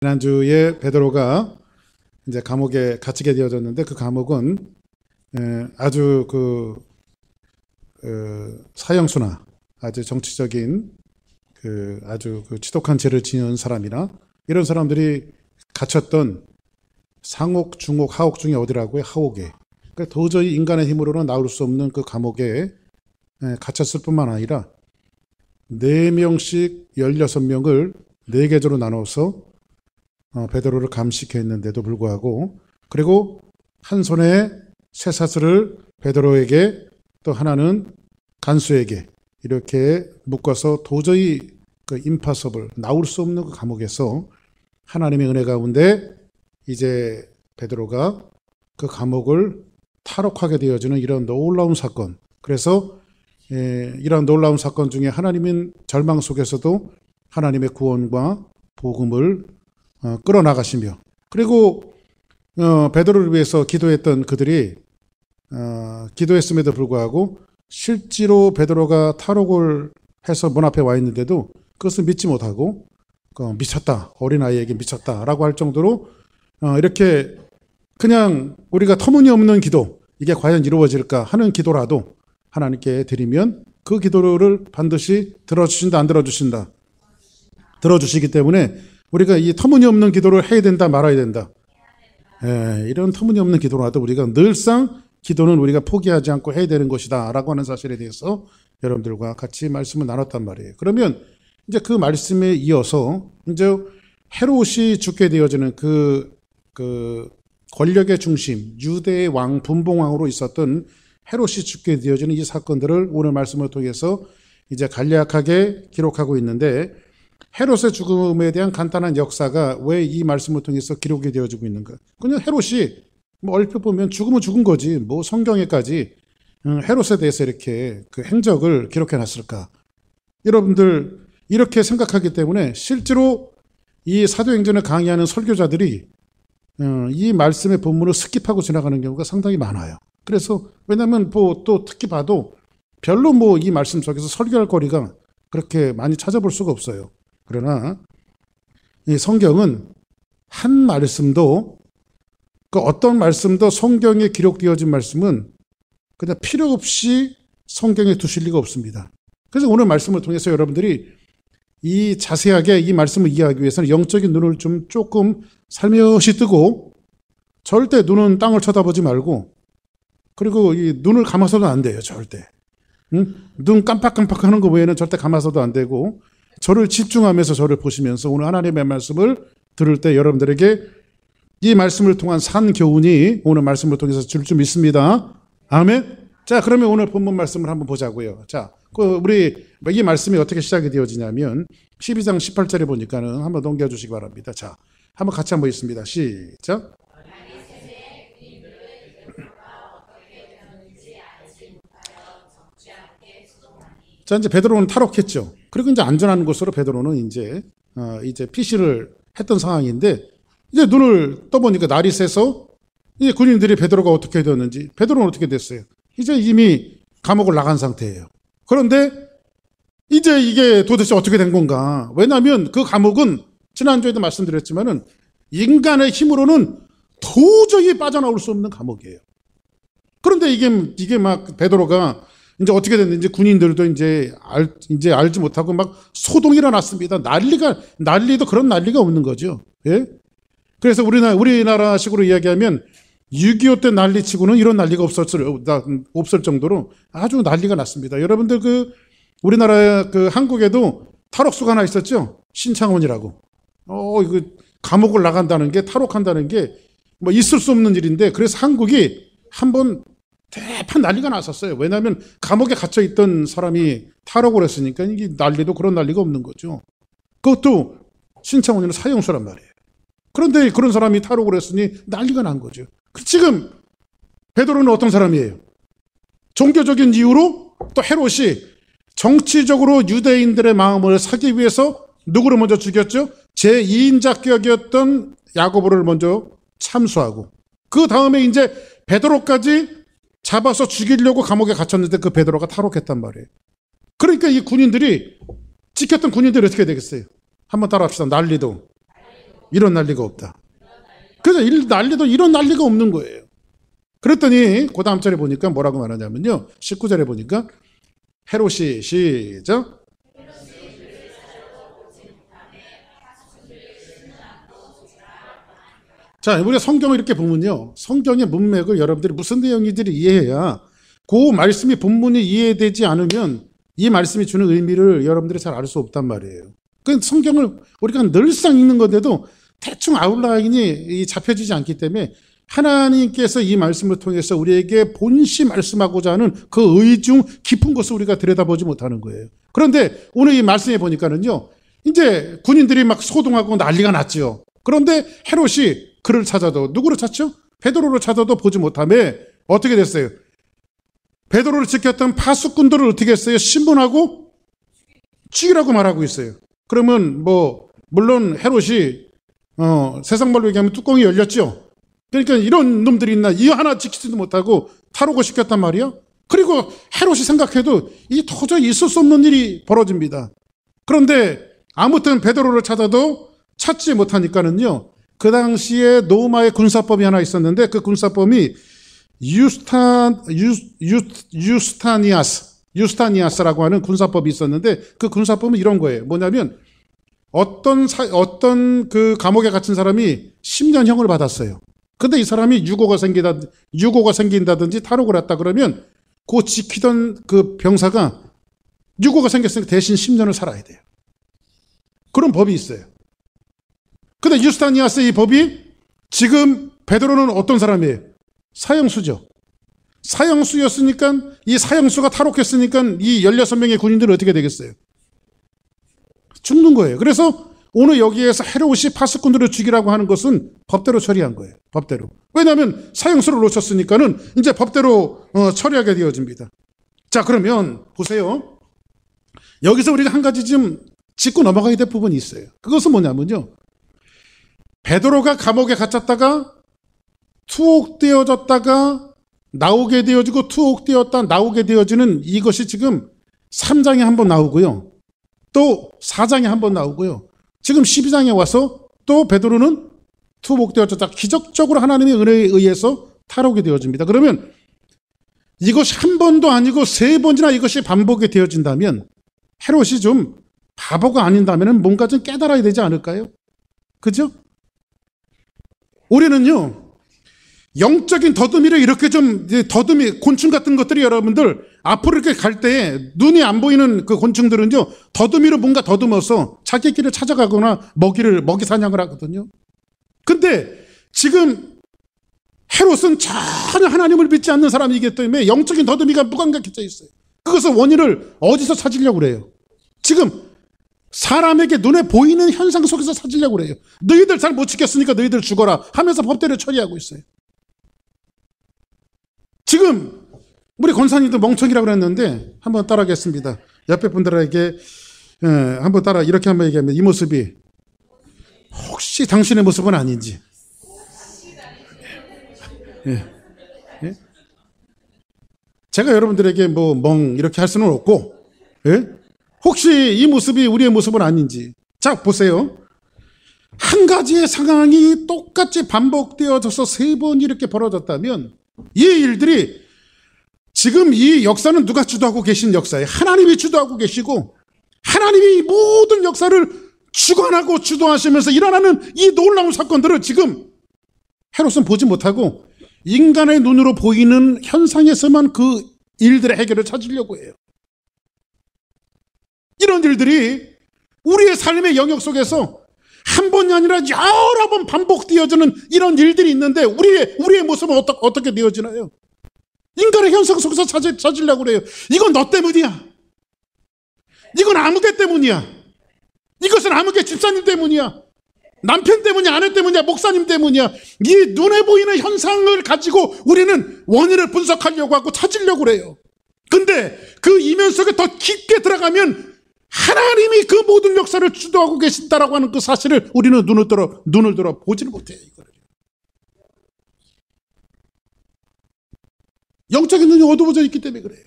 지난주에 베드로가 이제 감옥에 갇히게 되어졌는데 그 감옥은 아주 사형수나 아주 정치적인 아주 지독한 죄를 지은 사람이나 이런 사람들이 갇혔던 상옥, 중옥, 하옥 중에 어디라고요? 하옥에. 그러니까 도저히 인간의 힘으로는 나올 수 없는 그 감옥에 갇혔을 뿐만 아니라 4명씩 16명을 4계조로 나눠서 베드로를 감식했는데도 불구하고, 그리고 한 손에 쇠사슬을 베드로에게 또 하나는 간수에게 이렇게 묶어서 도저히 임파서블 나올 수 없는 그 감옥에서 하나님의 은혜 가운데 이제 베드로가 그 감옥을 탈옥하게 되어지는 이런 놀라운 사건. 그래서 이런 놀라운 사건 중에 하나님은 절망 속에서도 하나님의 구원과 복음을 끌어나가시며, 그리고 베드로를 위해서 기도했던 그들이 기도했음에도 불구하고 실제로 베드로가 탈옥을 해서 문 앞에 와 있는데도 그것을 믿지 못하고 미쳤다, 어린아이에게 미쳤다라고 할 정도로 이렇게 그냥 우리가 터무니없는 기도, 이게 과연 이루어질까 하는 기도라도 하나님께 드리면 그 기도를 반드시 들어주신다, 안 들어주신다? 들어주시기 때문에 우리가 이 터무니없는 기도를 해야 된다, 말아야 된다. 이런 터무니없는 기도라도 우리가 늘상 기도는 우리가 포기하지 않고 해야 되는 것이다 라고 하는 사실에 대해서 여러분들과 같이 말씀을 나눴단 말이에요. 그러면 이제 그 말씀에 이어서 이제 헤롯이 죽게 되어지는 그 권력의 중심, 유대의 왕, 분봉왕으로 있었던 헤롯이 죽게 되어지는 이 사건들을 오늘 말씀을 통해서 이제 간략하게 기록하고 있는데, 헤롯의 죽음에 대한 간단한 역사가 왜 이 말씀을 통해서 기록이 되어지고 있는가? 그냥 헤롯이 얼핏 보면 죽으면 죽은 거지, 성경에까지 헤롯에 대해서 이렇게 그 행적을 기록해 놨을까? 여러분들 이렇게 생각하기 때문에 실제로 이 사도행전을 강의하는 설교자들이 이 말씀의 본문을 스킵하고 지나가는 경우가 상당히 많아요. 그래서 왜냐하면 또 특히 봐도 별로 이 말씀 속에서 설교할 거리가 그렇게 많이 찾아볼 수가 없어요. 그러나 이 성경은 한 말씀도, 어떤 말씀도 성경에 기록되어진 말씀은 그냥 필요 없이 성경에 두실 리가 없습니다. 그래서 오늘 말씀을 통해서 여러분들이 이 자세하게 이 말씀을 이해하기 위해서는 영적인 눈을 좀 조금 살며시 뜨고, 절대 눈은 땅을 쳐다보지 말고, 그리고 이 눈을 감아서도 안 돼요, 절대. 눈 깜빡깜빡 하는 거 외에는 절대 감아서도 안 되고, 저를 집중하면서 저를 보시면서 오늘 하나님의 말씀을 들을 때 여러분들에게 이 말씀을 통한 산 교훈이 오늘 말씀을 통해서 줄 줄 믿습니다. 아멘. 자, 그러면 오늘 본문 말씀을 한번 보자고요. 자, 우리 이 말씀이 어떻게 시작이 되어지냐면 12장 18절에 보니까는 한번 넘겨주시기 바랍니다. 자, 한번 같이 한번 읽습니다. 시작. 자, 이제 베드로는 탈옥했죠. 그리고 이제 안전한 곳으로 베드로는 이제 피시를 했던 상황인데, 이제 눈을 떠보니까 날이 새서 이제 군인들이 베드로가 어떻게 되었는지, 베드로는 어떻게 됐어요? 이제 이미 감옥을 나간 상태예요. 그런데 이제 이게 도대체 어떻게 된 건가? 왜냐하면 그 감옥은 지난주에도 말씀드렸지만은 인간의 힘으로는 도저히 빠져나올 수 없는 감옥이에요. 그런데 이게 막 베드로가 이제 어떻게 됐는지 군인들도 이제 알지 못하고 막 소동이 일어났습니다. 난리도 그런 난리가 없는 거죠. 예? 그래서 우리나라식으로 이야기하면 6.25 때 난리치고는 이런 난리가 없을 정도로 아주 난리가 났습니다. 여러분들 우리나라 한국에도 탈옥수가 하나 있었죠? 신창원이라고. 이거 감옥을 나간다는 게, 탈옥한다는 게 있을 수 없는 일인데, 그래서 한국이 한번 대판 난리가 났었어요. 왜냐하면 감옥에 갇혀 있던 사람이 탈옥을 했으니까 이게 난리도 그런 난리가 없는 거죠. 그것도 신창원이는 사형수란 말이에요. 그런데 그런 사람이 탈옥을 했으니 난리가 난 거죠. 지금 베드로는 어떤 사람이에요? 종교적인 이유로 또 헤롯이 정치적으로 유대인들의 마음을 사기 위해서 누구를 먼저 죽였죠? 제2인자격이었던 야고보를 먼저 참수하고, 그 다음에 이제 베드로까지 잡아서 죽이려고 감옥에 갇혔는데 그 베드로가 탈옥했단 말이에요. 그러니까 이 군인들이, 지켰던 군인들이 어떻게 되겠어요? 한번 따라합시다. 난리도 일어날 리가 없다. 그래서 일어날 리가 없는 거예요. 그랬더니 그 다음 절에 보니까 뭐라고 말하냐면요. 19절에 보니까 헤롯이 시작. 자, 우리가 성경을 이렇게 보면요. 성경의 문맥을 여러분들이 무슨 내용인지를 이해해야 그 말씀이 본문이 이해되지 않으면 이 말씀이 주는 의미를 여러분들이 잘 알 수 없단 말이에요. 그 성경을 우리가 늘상 읽는 건데도 대충 아웃라인이 잡혀지지 않기 때문에 하나님께서 이 말씀을 통해서 우리에게 본시 말씀하고자 하는 그 의중 깊은 것을 우리가 들여다보지 못하는 거예요. 그런데 오늘 이 말씀에 보니까는요. 이제 군인들이 막 소동하고 난리가 났죠. 그런데 헤롯이 그를 찾아도 누구를 찾죠? 베드로를 찾아도 보지 못하며 어떻게 됐어요? 베드로를 지켰던 파수꾼들을 어떻게 했어요? 신문하고 죽이라고 말하고 있어요. 그러면 물론 헤롯이 세상 말로 얘기하면 뚜껑이 열렸죠. 그러니까 이런 놈들이 있나? 이 하나 지키지도 못하고 탈옥을 시켰단 말이야. 그리고 헤롯이 생각해도 이 도저히 있을 수 없는 일이 벌어집니다. 그런데 아무튼 베드로를 찾아도 찾지 못하니까는요. 그 당시에 로마의 군사법이 하나 있었는데 그 군사법이 유스타니아스라고 하는 군사법이 있었는데 그 군사법은 이런 거예요. 뭐냐면 어떤 그 감옥에 갇힌 사람이 10년형을 받았어요. 근데 이 사람이 유고가 생긴다든지 탈옥을 했다 그러면 그 지키던 그 병사가 유고가 생겼으니까 대신 10년을 살아야 돼요. 그런 법이 있어요. 근데 유스타니아스 이 법이 지금 베드로는 어떤 사람이에요? 사형수죠. 사형수였으니까 이 사형수가 탈옥했으니까 이 16명의 군인들은 어떻게 되겠어요? 죽는 거예요. 그래서 오늘 여기에서 헤롯이 파수꾼들을 죽이라고 하는 것은 법대로 처리한 거예요. 법대로. 왜냐하면 사형수를 놓쳤으니까는 이제 법대로 처리하게 되어집니다. 자, 그러면 보세요. 여기서 우리가 한 가지 좀 짚고 넘어가야 될 부분이 있어요. 그것은 뭐냐면요. 베드로가 감옥에 갇혔다가 투옥되어졌다가 나오게 되어지고 투옥되었다 나오게 되어지는 이것이 지금 3장에 한번 나오고요. 또 4장에 한번 나오고요. 지금 12장에 와서 또 베드로는 투옥되어졌다. 기적적으로 하나님의 은혜에 의해서 탈옥이 되어집니다. 그러면 이것이 한 번도 아니고 3번이나 이것이 반복이 되어진다면 헤롯이 좀 바보가 아닌다면 뭔가 좀 깨달아야 되지 않을까요? 그죠? 우리는요. 영적인 더듬이를 이렇게 좀 더듬이 곤충 같은 것들이 여러분들 앞으로 이렇게 갈 때 눈이 안 보이는 그 곤충들은요 더듬이로 뭔가 더듬어서 자기 길을 찾아가거나 먹이 사냥을 하거든요. 근데 지금 헤롯은 전혀 하나님을 믿지 않는 사람이기 때문에 영적인 더듬이가 무감각해져 있어요. 그것은 원인을 어디서 찾으려고 그래요? 지금 사람에게 눈에 보이는 현상 속에서 찾으려고 그래요. 너희들 잘 못 지켰으니까 너희들 죽어라 하면서 법대로 처리하고 있어요. 지금 우리 권사님도 멍청이라고 그랬는데 한번 따라하겠습니다. 옆에 분들에게 한번 따라 이렇게 한번 얘기하면 이 모습이 혹시 당신의 모습은 아닌지. 예. 예? 제가 여러분들에게 이렇게 할 수는 없고 예? 혹시 이 모습이 우리의 모습은 아닌지. 자, 보세요. 한 가지의 상황이 똑같이 반복되어져서 3번 이렇게 벌어졌다면 이 일들이 지금 이 역사는 누가 주도하고 계신 역사예요? 하나님이 주도하고 계시고 하나님이 모든 역사를 주관하고 주도하시면서 일어나는 이 놀라운 사건들을 지금 헤롯은 보지 못하고 인간의 눈으로 보이는 현상에서만 그 일들의 해결을 찾으려고 해요. 이런 일들이 우리의 삶의 영역 속에서 한 번이 아니라 여러 번 반복되어지는 이런 일들이 있는데 우리의 모습은 어떻게 되어지나요? 인간의 현상 속에서 찾으려고 그래요. 이건 너 때문이야. 이건 아무개 때문이야. 이것은 아무개 집사님 때문이야. 남편 때문이야. 아내 때문이야. 목사님 때문이야. 이 눈에 보이는 현상을 가지고 우리는 원인을 분석하려고 하고 찾으려고 그래요. 근데 그 이면 속에 더 깊게 들어가면 하나님이 그 모든 역사를 주도하고 계신다라고 하는 그 사실을 우리는 눈을 들어 보지를 못해요. 이거를. 영적인 눈이 어두워져 있기 때문에 그래요.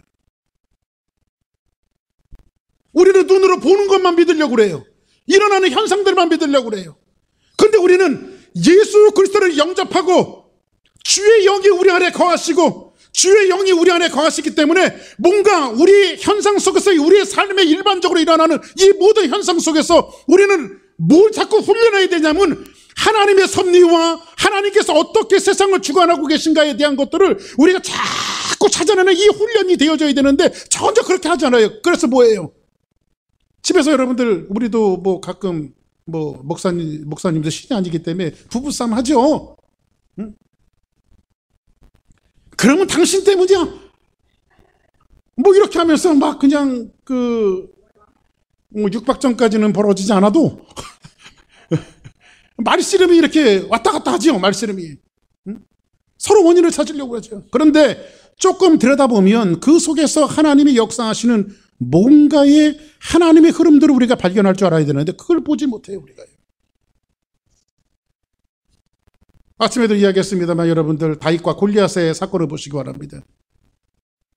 우리는 눈으로 보는 것만 믿으려고 그래요. 일어나는 현상들만 믿으려고 그래요. 근데 우리는 예수 그리스도를 영접하고 주의 영이 우리 안에 거하시고 주의 영이 우리 안에 거하시기 때문에 뭔가 우리 현상 속에서 우리의 삶에 일반적으로 일어나는 이 모든 현상 속에서 우리는 뭘 자꾸 훈련해야 되냐면 하나님의 섭리와 하나님께서 어떻게 세상을 주관하고 계신가에 대한 것들을 우리가 자꾸 찾아내는 이 훈련이 되어져야 되는데 전혀 그렇게 하잖아요. 그래서 뭐예요? 집에서 여러분들 우리도 뭐 가끔 뭐 목사님도 신이 아니기 때문에 부부싸움 하죠. 응? 그러면 당신 때문이야. 뭐 이렇게 하면서 막 그냥 뭐 육박전까지는 벌어지지 않아도 말씨름이 이렇게 왔다 갔다 하죠. 말씨름이. 응? 서로 원인을 찾으려고 하죠. 그런데 조금 들여다보면 그 속에서 하나님이 역사하시는 뭔가의 하나님의 흐름들을 우리가 발견할 줄 알아야 되는데 그걸 보지 못해요. 우리가. 아침에도 이야기했습니다만 여러분들 다윗과 골리앗의 사건을 보시기 바랍니다.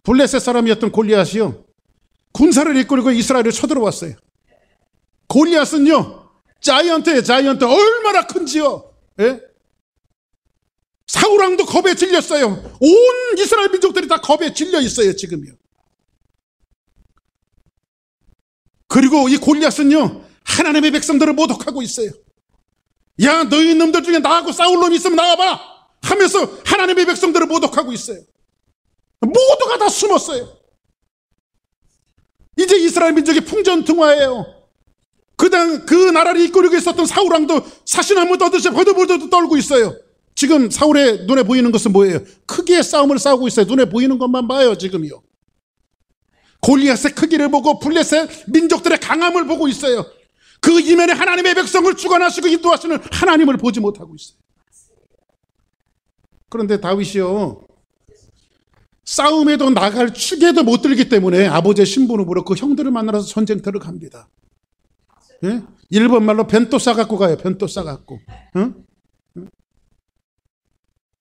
블레셋 사람이었던 골리앗이요, 군사를 이끌고 이스라엘을 쳐들어왔어요. 골리앗은요 자이언트예요. 자이언트. 얼마나 큰지요. 예? 사울왕도 겁에 질렸어요. 온 이스라엘 민족들이 다 겁에 질려 있어요 지금요. 그리고 이 골리앗은요 하나님의 백성들을 모독하고 있어요. 야, 너희 놈들 중에 나하고 싸울 놈 있으면 나와봐 하면서 하나님의 백성들을 모독하고 있어요. 모두가 다 숨었어요. 이제 이스라엘 민족이 풍전등화예요. 그 나라를 이끌고 있었던 사울왕도 사시나무 떠듯이 버들버들 떨고 있어요. 지금 사울의 눈에 보이는 것은 뭐예요? 크기의 싸움을 싸우고 있어요. 눈에 보이는 것만 봐요 지금요. 골리앗의 크기를 보고 블레셋 민족들의 강함을 보고 있어요. 그 이면에 하나님의 백성을 주관하시고 인도하시는 하나님을 보지 못하고 있어요. 그런데 다윗이요 싸움에도 나갈 축에도 못 들기 때문에 아버지의 신분으로 그 형들을 만나서 전쟁터를 갑니다. 예? 일본 말로 벤또 싸갖고 가요. 벤또 싸갖고. 응?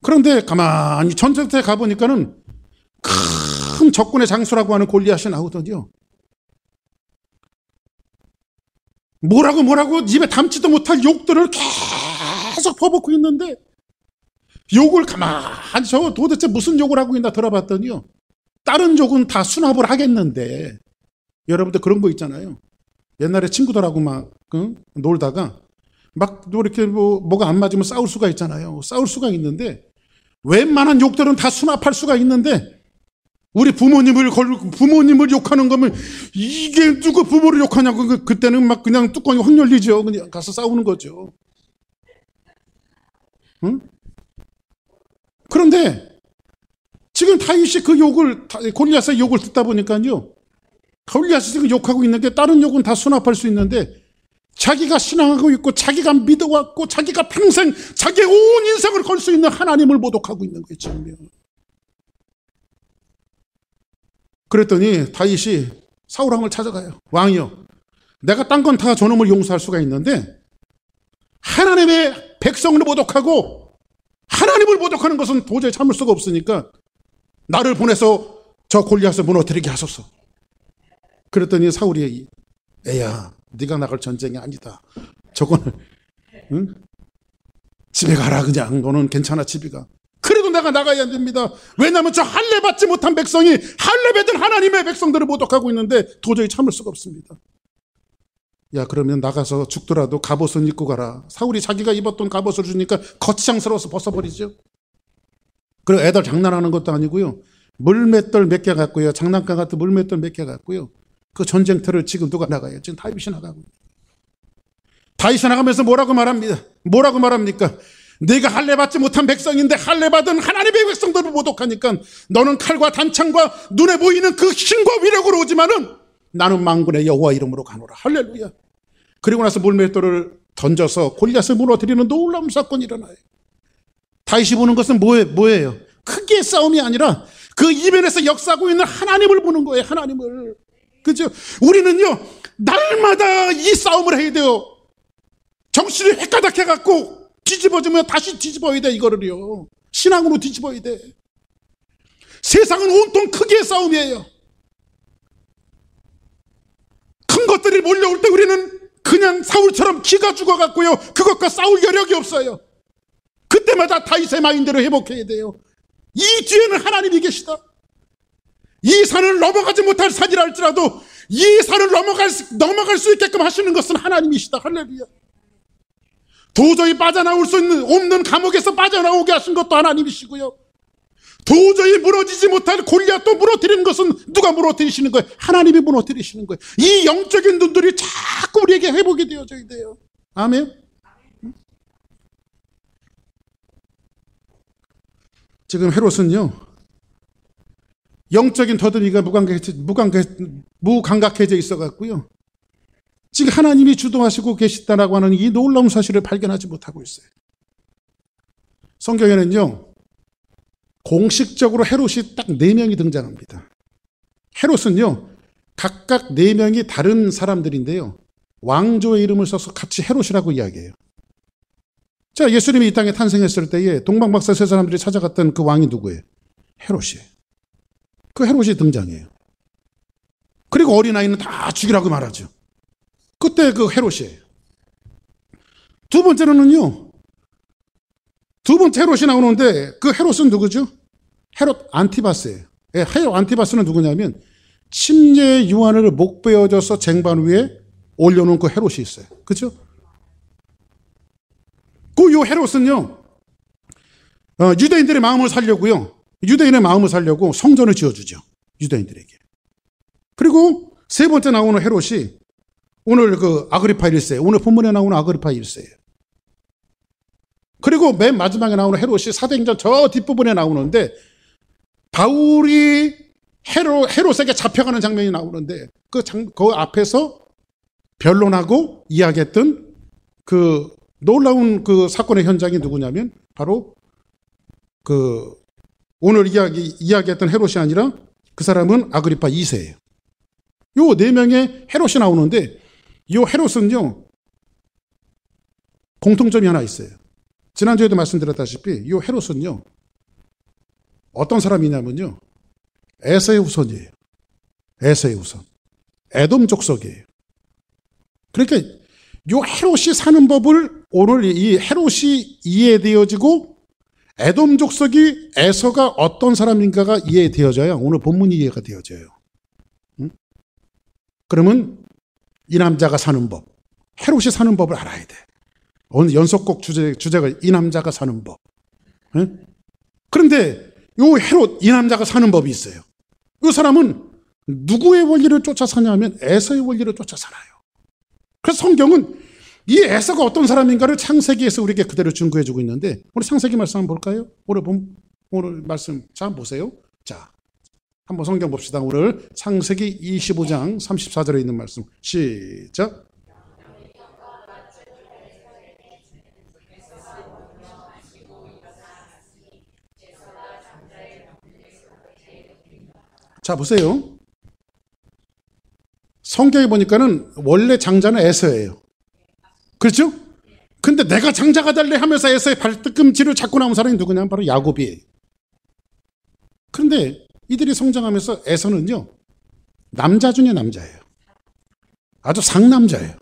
그런데 가만히 전쟁터에 가보니까는 큰 적군의 장수라고 하는 골리앗이 나오더니요, 뭐라고 입에 담지도 못할 욕들을 계속 퍼붓고 있는데, 욕을 가만히 저 도대체 무슨 욕을 하고 있나 들어봤더니요, 다른 욕은 다 수납을 하겠는데, 여러분들 그런 거 있잖아요. 옛날에 친구들하고 막 놀다가 막 이렇게 뭐가 안 맞으면 싸울 수가 있잖아요. 싸울 수가 있는데 웬만한 욕들은 다 수납할 수가 있는데, 우리 부모님을 욕하는 거면 이게 누구 부모를 욕하냐고 그때는 막 그냥 뚜껑이 확 열리죠. 그냥 가서 싸우는 거죠. 응? 그런데 지금 다윗이 그 욕을, 골리앗의 욕을 듣다 보니까요, 골리앗이 지금 욕하고 있는 게 다른 욕은 다 수납할 수 있는데 자기가 신앙하고 있고 자기가 믿어왔고 자기가 평생 자기의 온 인생을 걸 수 있는 하나님을 모독하고 있는 거예요 지금요. 그랬더니 다윗이 사울왕을 찾아가요. 왕이요, 내가 딴 건 다 저놈을 용서할 수가 있는데 하나님의 백성을 모독하고 하나님을 모독하는 것은 도저히 참을 수가 없으니까 나를 보내서 저 골리앗을 무너뜨리게 하소서. 그랬더니 사울이, 애야, 네가 나갈 전쟁이 아니다. 저거는 응? 집에 가라. 그냥 너는 괜찮아. 집에 가. 그래도 내가 나가야 됩니다. 왜냐하면 저 할례 받지 못한 백성이 할례 받은 하나님의 백성들을 모독하고 있는데 도저히 참을 수가 없습니다. 야, 그러면 나가서 죽더라도 갑옷은 입고 가라. 사울이 자기가 입었던 갑옷을 주니까 거치장스러워서 벗어버리죠. 그리고 애들 장난하는 것도 아니고요, 물맷돌 몇 개 갖고요, 장난감 같은 물맷돌 몇 개 갖고요, 그 전쟁터를 지금 누가 나가요? 지금 다윗이 나가고. 다윗이 나가면서 뭐라고 말합니까? 네가 할례 받지 못한 백성인데 할례 받은 하나님의 백성들을 모독하니까 너는 칼과 단창과 눈에 보이는 그 힘과 위력으로 오지만은 나는 만군의 여호와 이름으로 가노라. 할렐루야. 그리고 나서 물맷돌을 던져서 골리앗을 무너뜨리는 놀라운 사건이 일어나요. 다윗이 보는 것은 뭐예요? 크기의 싸움이 아니라 그 이면에서 역사하고 있는 하나님을 보는 거예요. 하나님을. 그죠? 우리는요, 날마다 이 싸움을 해야 돼요. 정신이 헷가닥해갖고 뒤집어지면 다시 뒤집어야 돼. 이거를요, 신앙으로 뒤집어야 돼. 세상은 온통 크기의 싸움이에요. 큰 것들이 몰려올 때 우리는 그 그냥 사울처럼 기가 죽어갖고요. 그것과 싸울 여력이 없어요. 그때마다 다윗의 마인드를 회복해야 돼요. 이 뒤에는 하나님이 계시다. 이 산을 넘어가지 못할 산이라 할지라도 이 산을 넘어갈 수 있게끔 하시는 것은 하나님이시다. 할렐루야. 도저히 빠져나올 수 없는 감옥에서 빠져나오게 하신 것도 하나님이시고요. 도저히 무너지지 못할 골리앗도 무너뜨리는 것은 누가 무너뜨리시는 거예요? 하나님이 무너뜨리시는 거예요. 이 영적인 눈들이 자꾸 우리에게 회복이 되어져야 돼요. 아멘. 지금 헤롯은요, 영적인 더듬이가 무감각해져 있어갖고요, 지금 하나님이 주도하시고 계시다라고 하는 이 놀라운 사실을 발견하지 못하고 있어요. 성경에는요, 공식적으로 헤롯이 딱 4명이 등장합니다. 헤롯은요, 각각 4명이 다른 사람들인데요, 왕조의 이름을 써서 같이 헤롯이라고 이야기해요. 자, 예수님이 이 땅에 탄생했을 때에 동방박사 세 사람들이 찾아갔던 그 왕이 누구예요? 헤롯이에요. 그 헤롯이 등장해요. 그리고 어린아이는 다 죽이라고 말하죠. 그때 그 헤롯이에요. 두 번째로는요, 두 번째 헤롯이 나오는데 그 헤롯은 누구죠? 헤롯 안티바스예요. 헤롯 안티바스는 누구냐면 침례 요한을 목 베어져서 쟁반 위에 올려놓은 그 헤롯이 있어요. 그렇죠? 그 요 헤롯은요, 유대인들의 마음을 살려고요, 유대인의 마음을 살려고 성전을 지어주죠. 유대인들에게. 그리고 세 번째 나오는 헤롯이 오늘 그 아그리파 1세, 오늘 본문에 나오는 아그리파 1세예요. 그리고 맨 마지막에 나오는 헤롯이 사도행전 저 뒷부분에 나오는데 바울이 헤롯에게 잡혀가는 장면이 나오는데 그 앞에서 변론하고 이야기했던 그 놀라운 그 사건의 현장이 누구냐면 바로 그 오늘 이야기했던 헤롯이 아니라 그 사람은 아그리파 2세예요. 요 4명의 헤롯이 나오는데 요 헤롯은요, 공통점이 하나 있어요. 지난주에도 말씀드렸다시피 이 헤롯은요, 어떤 사람이냐면요, 에서의 후손이에요. 에서의 후손. 에돔 족속이에요. 그러니까 이 헤롯이 사는 법을 오늘 이 헤롯이 이해되어지고 에돔 족속이 에서가 어떤 사람인가가 이해되어져야 오늘 본문이 이해가 되어져요. 응? 그러면 이 남자가 사는 법, 헤롯이 사는 법을 알아야 돼. 오늘 연속곡 주제가 이 남자가 사는 법. 응? 그런데 요 헤롯, 이 남자가 사는 법이 있어요. 이 사람은 누구의 원리를 쫓아 사냐면 에서의 원리를 쫓아 살아요. 그래서 성경은 이 에서가 어떤 사람인가를 창세기에서 우리에게 그대로 증거해주고 있는데, 오늘 창세기 말씀 한번 볼까요? 오늘 말씀 자 한번 보세요. 자, 한번 성경 봅시다. 오늘 창세기 25장 34절에 있는 말씀 시작. 자, 보세요. 성경에 보니까는 원래 장자는 에서예요. 그렇죠? 근데 내가 장자가 될래 하면서 에서의 발뒤꿈치를 잡고 나온 사람이 누구냐면 바로 야곱이에요. 그런데 이들이 성장하면서 에서는요, 남자 중에 남자예요. 아주 상남자예요.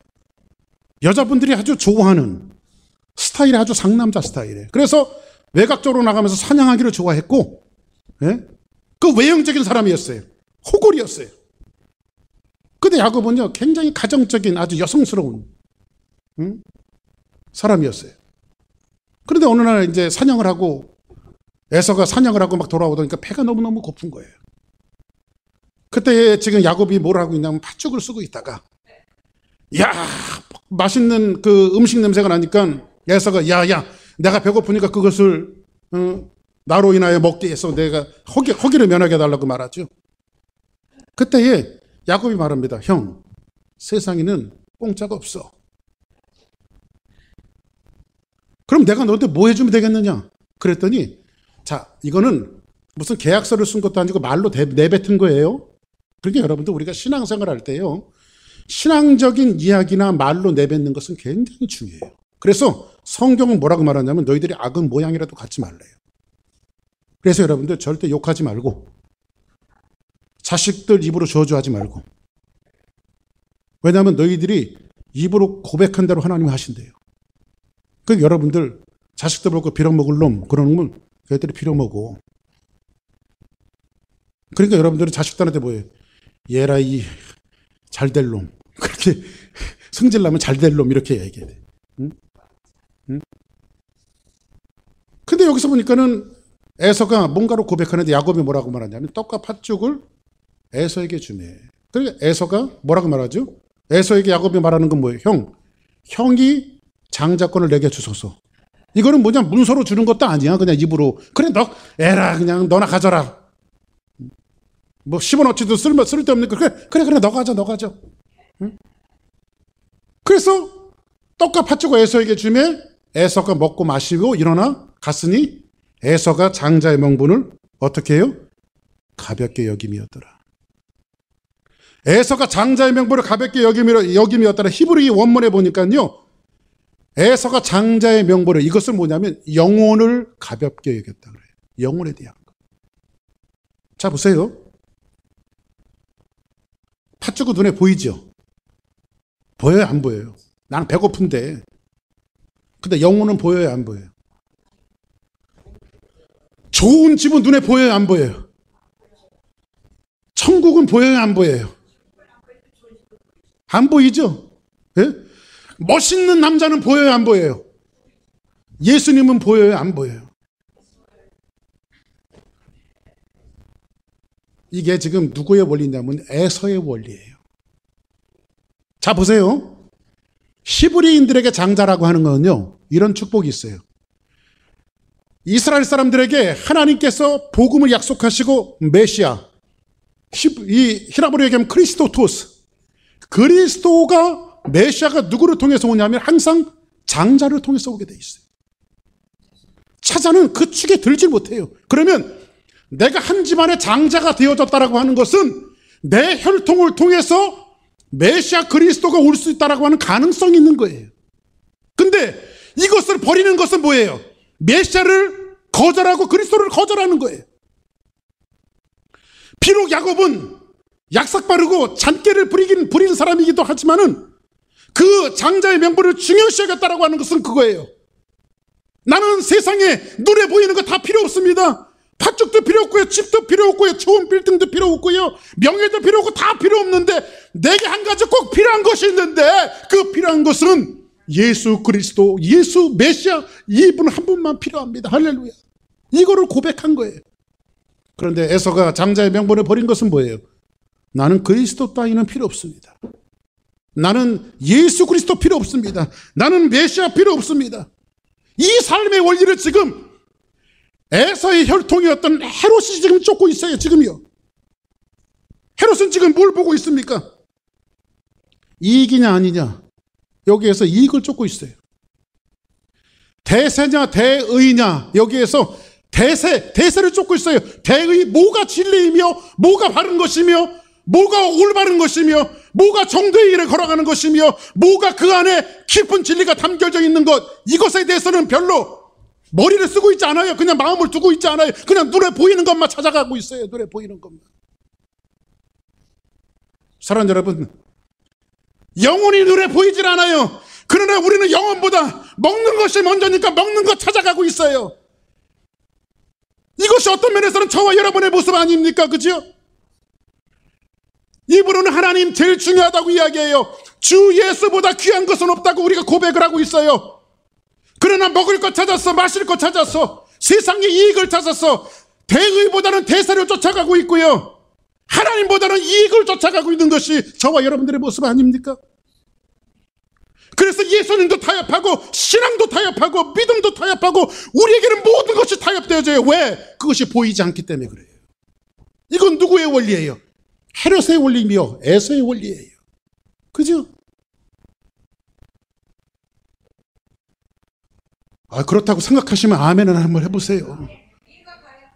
여자분들이 아주 좋아하는 스타일이 아주 상남자 스타일이에요. 그래서 외곽적으로 나가면서 사냥하기를 좋아했고, 예? 그 외형적인 사람이었어요. 호골이었어요. 근데 야곱은요, 굉장히 가정적인 아주 여성스러운 사람이었어요. 그런데 어느 날 이제 사냥을 하고, 에서가 사냥을 하고 막 돌아오더니까 배가 너무너무 고픈 거예요. 그때 지금 야곱이 뭘 하고 있냐면 팥죽을 쓰고 있다가, 야, 맛있는 그 음식 냄새가 나니까 에서가 야, 내가 배고프니까 그것을 나로 인하여 먹게 해서 내가 허기를 면하게 해달라고 말하죠. 그때에 야곱이 말합니다. 형, 세상에는 공짜가 없어. 그럼 내가 너한테 뭐 해주면 되겠느냐? 그랬더니, 자, 이거는 무슨 계약서를 쓴 것도 아니고 말로 내뱉은 거예요. 그러니까 여러분들 우리가 신앙생활 할 때요, 신앙적인 이야기나 말로 내뱉는 것은 굉장히 중요해요. 그래서 성경은 뭐라고 말하냐면 너희들이 악은 모양이라도 갖지 말래요. 그래서 여러분들 절대 욕하지 말고, 자식들 입으로 저주하지 말고. 왜냐하면 너희들이 입으로 고백한 대로 하나님이 하신대요. 그 여러분들 자식들 보고 빌어먹을 놈 그런 놈은 걔들이 빌어먹어. 그러니까 여러분들은 자식들한테 뭐예요? 얘라 이 잘될 놈. 그렇게 성질나면 잘될 놈 이렇게 얘기해야 돼. 응? 응? 근데 여기서 보니까는 에서가 뭔가로 고백하는데 야곱이 뭐라고 말하냐면 떡과 팥죽을 에서에게 주네. 그러니까 에서가 뭐라고 말하죠? 에서에게 야곱이 말하는 건 뭐예요? 형이 장자권을 내게 주소서. 이거는 뭐냐 문서로 주는 것도 아니야. 그냥 입으로. 그래 너 에라 그냥 너나 가져라. 뭐 10원어치도 쓸데없는 거. 그래 너 가져. 응? 그래서 떡과 팥죽을 에서에게 주면 에서가 먹고 마시고 일어나 갔으니 에서가 장자의 명분을 어떻게 해요? 가볍게 여김이었더라. 에서가 장자의 명분을 가볍게 여김이었더라. 히브리 원문에 보니까요. 에서가 장자의 명분을 이것을 뭐냐면 영혼을 가볍게 여겼다 그래요. 영혼에 대한 거. 자 보세요. 팥죽은 눈에 보이죠? 보여요 안 보여요? 나는 배고픈데. 근데 영혼은 보여요 안 보여요? 좋은 집은 눈에 보여요 안 보여요? 천국은 보여요 안 보여요? 안 보이죠? 예? 멋있는 남자는 보여요 안 보여요? 예수님은 보여요 안 보여요? 이게 지금 누구의 원리냐면 에서의 원리예요. 자 보세요. 히브리인들에게 장자라고 하는 거는요. 이런 축복이 있어요. 이스라엘 사람들에게 하나님께서 복음을 약속하시고 메시아, 이 히라브로 얘기하면 크리스토토스, 그리스도가 메시아가 누구를 통해서 오냐면 항상 장자를 통해서 오게 돼 있어요. 차자는 그 축에 들지 못해요. 그러면 내가 한 집안의 장자가 되어졌다라고 하는 것은 내 혈통을 통해서 메시아 그리스도가 올 수 있다라고 하는 가능성이 있는 거예요. 근데 이것을 버리는 것은 뭐예요? 메시아를 거절하고 그리스도를 거절하는 거예요. 비록 야곱은 약삭 바르고 잔꾀를 부리는 사람이기도 하지만은 그 장자의 명분을 중요시 여겼다라고 하는 것은 그거예요. 나는 세상에 눈에 보이는 거 다 필요 없습니다. 팥죽도 필요 없고요, 집도 필요 없고요, 좋은 빌딩도 필요 없고요, 명예도 필요 없고 다 필요 없는데 내게 한 가지 꼭 필요한 것이 있는데 그 필요한 것은 예수 그리스도, 예수 메시아 이분 한 분만 필요합니다. 할렐루야. 이거를 고백한 거예요. 그런데 에서가 장자의 명분을 버린 것은 뭐예요? 나는 그리스도 따위는 필요 없습니다. 나는 예수 그리스도 필요 없습니다. 나는 메시아 필요 없습니다. 이 삶의 원리를 지금 에서의 혈통이었던 헤롯이 지금 쫓고 있어요. 지금요. 헤롯은 지금 뭘 보고 있습니까? 이익이냐 아니냐. 여기에서 이익을 쫓고 있어요. 대세냐 대의냐. 여기에서 대세를 쫓고 있어요. 대의, 뭐가 진리이며 뭐가 바른 것이며 뭐가 올바른 것이며 뭐가 정도의 길을 걸어가는 것이며 뭐가 그 안에 깊은 진리가 담겨져 있는 것, 이것에 대해서는 별로 머리를 쓰고 있지 않아요. 그냥 마음을 두고 있지 않아요. 그냥 눈에 보이는 것만 찾아가고 있어요. 눈에 보이는 것만. 사랑하는 여러분, 영혼이 눈에 보이질 않아요. 그러나 우리는 영혼보다 먹는 것이 먼저니까 먹는 것 찾아가고 있어요. 이것이 어떤 면에서는 저와 여러분의 모습 아닙니까? 그죠? 입으로는 하나님 제일 중요하다고 이야기해요. 주 예수보다 귀한 것은 없다고 우리가 고백을 하고 있어요. 그러나 먹을 것 찾았어, 마실 것 찾았어, 세상의 이익을 찾았어. 대의보다는 대세를 쫓아가고 있고요, 하나님보다는 이익을 쫓아가고 있는 것이 저와 여러분들의 모습 아닙니까? 그래서 예수님도 타협하고 신앙도 타협하고 믿음도 타협하고 우리에게는 모든 것이 타협되어져요. 왜? 그것이 보이지 않기 때문에 그래요. 이건 누구의 원리예요? 헤롯의 원리며 에서의 원리예요. 그죠? 그렇다고 생각하시면 아멘을 한번 해보세요.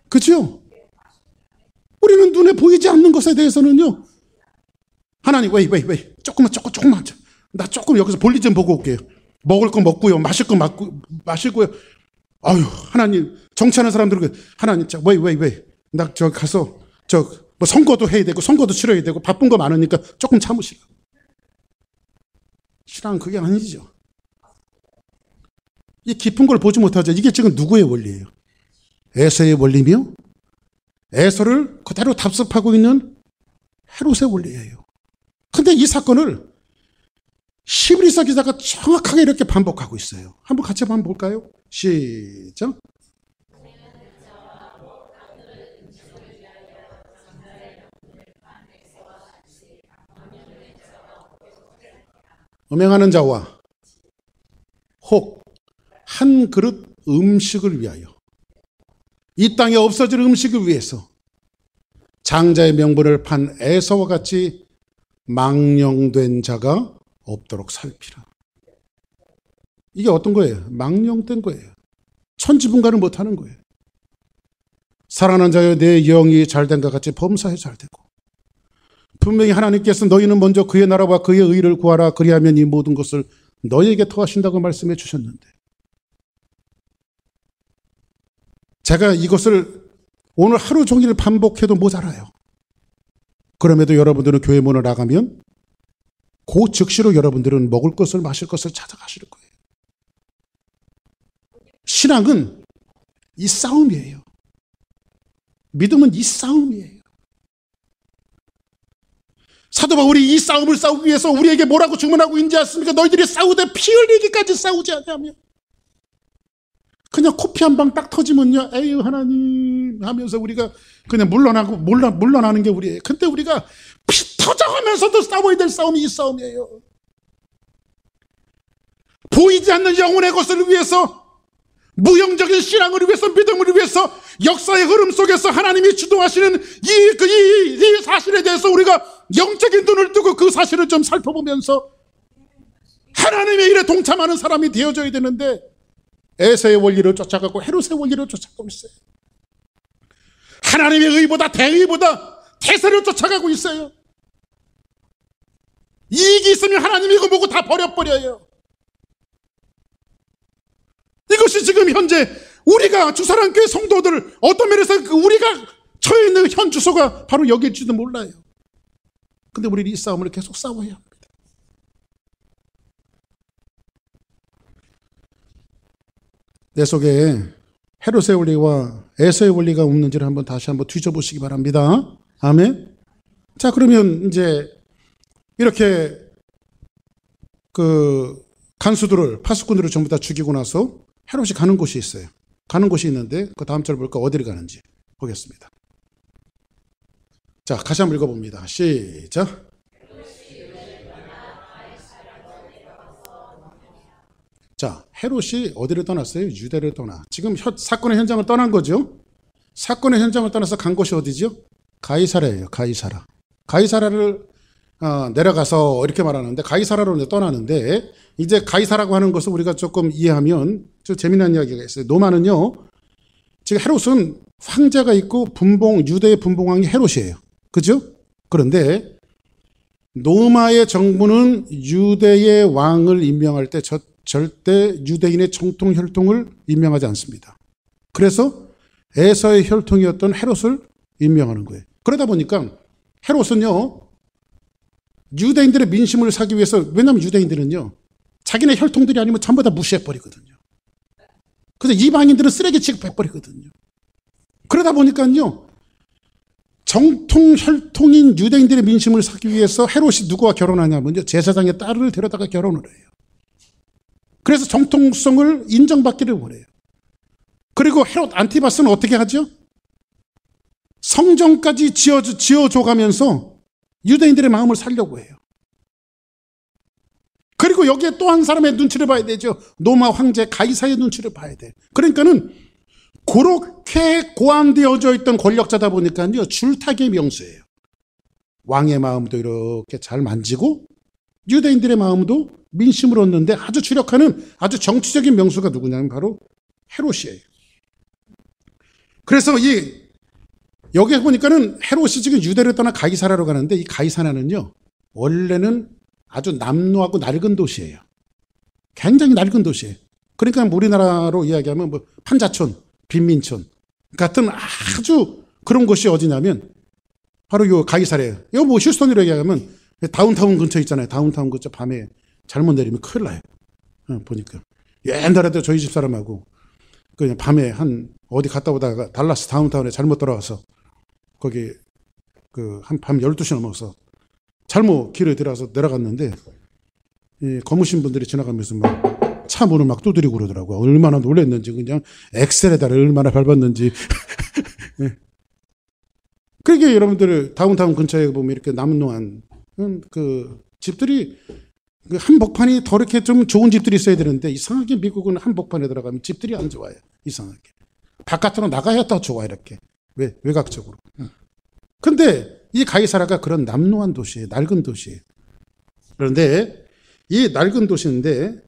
그죠? 우리는 눈에 보이지 않는 것에 대해서는요, 하나님 왜 조금만 나 조금 여기서 볼일 좀 보고 올게요. 먹을 거 먹고요, 마실 거 마시고요. 아유, 하나님, 정치하는 사람들은 하나님 왜 나 저 가서 뭐 선거도 해야 되고 선거도 치러야 되고 바쁜 거 많으니까 조금 참으시라. 신앙은 그게 아니죠. 이 깊은 걸 보지 못하죠. 이게 지금 누구의 원리예요? 에서의 원리며 에서를 그대로 답습하고 있는 헤롯의 원리예요. 근데 이 사건을 히브리서 기자가 정확하게 이렇게 반복하고 있어요. 한번 같이 한번 볼까요? 시작. 음행하는 자와 혹 한 그릇 음식을 위하여, 이 땅에 없어질 음식을 위해서 장자의 명분을 판 에서와 같이 망령된 자가 없도록 살피라. 이게 어떤 거예요? 망령된 거예요. 천지분간을 못하는 거예요. 사랑하는 자여, 내 영이 잘된 것 같이 범사에 잘되고, 분명히 하나님께서 너희는 먼저 그의 나라와 그의 의를 구하라, 그리하면 이 모든 것을 너희에게 더하신다고 말씀해 주셨는데, 제가 이것을 오늘 하루 종일 반복해도 모자라요. 그럼에도 여러분들은 교회 문을 나가면 그 즉시로 여러분들은 먹을 것을 마실 것을 찾아가실 거예요. 신앙은 이 싸움이에요. 믿음은 이 싸움이에요. 사도 바울이 이 싸움을 싸우기 위해서 우리에게 뭐라고 주문하고 있지 않습니까? 너희들이 싸우되 피 흘리기까지 싸우지 않냐며. 그냥 코피 한 방 딱 터지면요, 에휴 하나님 하면서 우리가 그냥 물러나는 게 우리예요. 근데 우리가 피 터져가면서도 싸워야 될 싸움이 이 싸움이에요. 보이지 않는 영혼의 것을 위해서, 무형적인 신앙을 위해서, 믿음을 위해서 역사의 흐름 속에서 하나님이 주도하시는 이 사실에 대해서 우리가 영적인 눈을 뜨고 그 사실을 좀 살펴보면서 하나님의 일에 동참하는 사람이 되어져야 되는데, 에서의 원리를 쫓아가고 헤롯의 원리를 쫓아가고 있어요. 하나님의 의보다 대의보다 대세를 쫓아가고 있어요. 이익이 있으면 하나님이 이거 보고 다 버려버려요. 이것이 지금 현재 우리가 주사랑교회 성도들, 어떤 면에서 우리가 처해 있는 현 주소가 바로 여기일지도 몰라요. 근데 우리는 이 싸움을 계속 싸워야 합니다. 내 속에 헤롯의 원리와 에서의 원리가 없는지를 다시 한번 뒤져보시기 바랍니다. 아멘. 자, 그러면 이제 이렇게 그 간수들을, 파수꾼들을 전부 다 죽이고 나서 헤롯이 가는 곳이 있어요. 가는 곳이 있는데 그 다음 절 볼까? 어디를 가는지 보겠습니다. 자, 다시 한번 읽어봅니다. 시작. 자, 헤롯이 어디를 떠났어요? 유대를 떠나. 지금 사건의 현장을 떠난 거죠. 사건의 현장을 떠나서 간 곳이 어디죠? 가이사라예요. 가이사라. 가이사라를 내려가서 이렇게 말하는데, 가이사라로 떠나는데, 이제 가이사라고 하는 것을 우리가 조금 이해하면 좀 재미난 이야기가 있어요. 로마는요, 지금 헤롯은 황제가 있고 유대의 분봉왕이 헤롯이에요. 그죠? 그런데 로마의 정부는 유대의 왕을 임명할 때 절대 유대인의 정통 혈통을 임명하지 않습니다. 그래서 에서의 혈통이었던 헤롯을 임명하는 거예요. 그러다 보니까 헤롯은요, 유대인들의 민심을 사기 위해서, 왜냐하면 유대인들은요, 자기네 혈통들이 아니면 전부 다 무시해버리거든요. 그래서 이방인들은 쓰레기 취급해버리거든요. 그러다 보니까요, 정통 혈통인 유대인들의 민심을 사기 위해서 헤롯이 누구와 결혼하냐면요, 제사장의 딸을 데려다가 결혼을 해요. 그래서 정통성을 인정받기를 원해요. 그리고 헤롯 안티바스는 어떻게 하죠? 성전까지 지어줘가면서 유대인들의 마음을 살려고 해요. 그리고 여기에 또 한 사람의 눈치를 봐야 되죠. 로마 황제 가이사의 눈치를 봐야 돼. 그러니까는 그렇게 고안되어져 있던 권력자다 보니까요, 줄타기의 명수예요. 왕의 마음도 이렇게 잘 만지고 유대인들의 마음도 민심을 얻는데 아주 주력하는 아주 정치적인 명수가 누구냐면 바로 헤롯이에요. 그래서 여기에 보니까는 헤롯이 지금 유대를 떠나 가이사라로 가는데, 이 가이사라는요, 원래는 아주 남루하고 낡은 도시예요. 굉장히 낡은 도시예요. 그러니까 우리나라로 이야기하면 뭐 판자촌, 빈민촌 같은 아주 그런 곳이 어디냐면 바로 요 가이사라예요. 이거 뭐 휴스턴으로 얘기하면 다운타운 근처 있잖아요. 다운타운 근처 밤에 잘못 내리면 큰일 나요. 보니까. 옛날에도 저희 집 사람하고 그냥 밤에 어디 갔다 오다가 달라스 다운타운에 잘못 돌아와서 거기 한 밤 12시 넘어서 잘못 길에 들어가서 내려갔는데 검으신 분들이 지나가면서 막 차 문을 막 두드리고 그러더라고요. 얼마나 놀랐는지 그냥 엑셀에다가 얼마나 밟았는지. 그러니까 여러분들 다운타운 근처에 보면 이렇게 남루한 집들이 한복판이 더 이렇게 좀 좋은 집들이 있어야 되는데 이상하게 미국은 한복판에 들어가면 집들이 안 좋아요. 이상하게. 바깥으로 나가야 더 좋아 이렇게. 외곽적으로. 근데 이 가이사라가 그런 남루한 도시예요. 낡은 도시예요. 그런데 이 낡은 도시인데